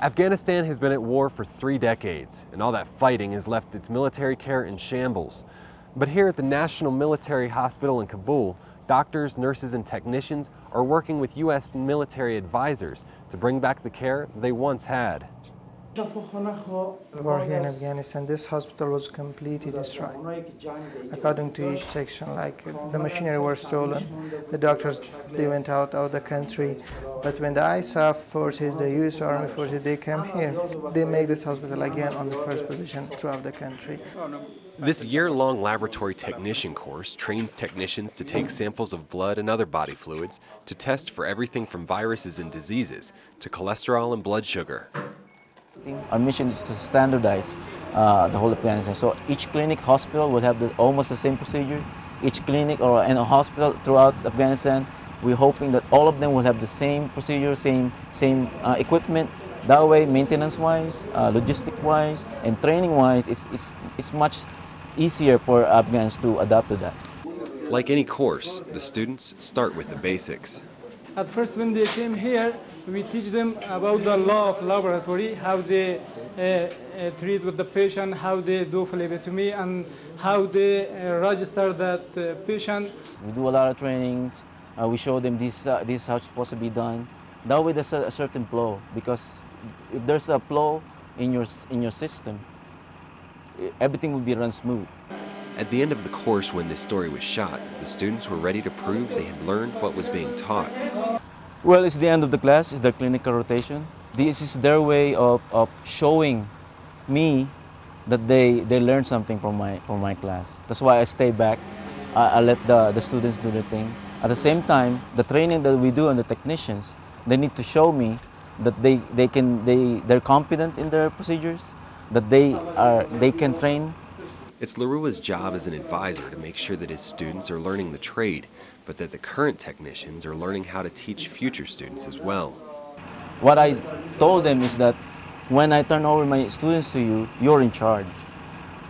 Afghanistan has been at war for 3 decades, and all that fighting has left its military care in shambles. But here at the National Military Hospital in Kabul, doctors, nurses, and technicians are working with U.S. military advisors to bring back the care they once had. War here in Afghanistan, this hospital was completely destroyed. According to each section, like the machinery were stolen, the doctors, they went out of the country. But when the ISAF forces, the US Army forces, they come here, they make this hospital again on the first position throughout the country. This year-long laboratory technician course trains technicians to take samples of blood and other body fluids to test for everything from viruses and diseases to cholesterol and blood sugar. Our mission is to standardize the whole Afghanistan. So each clinic, hospital will have almost the same procedure. Each clinic or in a hospital throughout Afghanistan, we're hoping that all of them will have the same procedure, same equipment. That way, maintenance-wise, logistic-wise, and training-wise, it's much easier for Afghans to adapt to that. Like any course, the students start with the basics. At first, when they came here, we teach them about the law of laboratory, how they treat with the patient, how they do phlebotomy, and how they register that patient. We do a lot of trainings. We show them this how it's supposed to be done. That way, there's a certain flow, because if there's a flow in your system, everything will be run smooth. At the end of the course, when this story was shot, the students were ready to prove they had learned what was being taught. Well, it's the end of the class, it's the clinical rotation. This is their way of showing me that they learned something from my class. That's why I stay back. I let the students do their thing. At the same time, the training that we do on the technicians, they need to show me that they're confident in their procedures, that they can train. It's Larua's job as an advisor to make sure that his students are learning the trade, but that the current technicians are learning how to teach future students as well. What I told them is that when I turn over my students to you, you're in charge.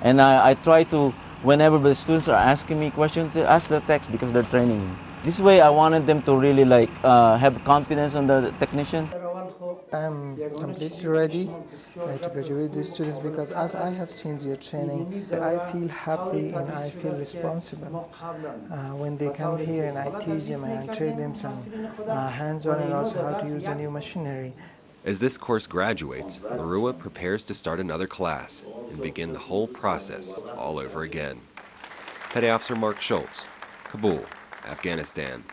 And I try to, whenever the students are asking me questions, to ask the techs because they're training me. This way I wanted them to really have confidence on the technician. I'm completely ready to graduate these students because as I have seen their training, I feel happy and I feel responsible. When they come here and I teach them and I train them some hands-on and also how to use the new machinery. As this course graduates, Larua prepares to start another class and begin the whole process all over again. Petty Officer Mark Schultz, Kabul, Afghanistan.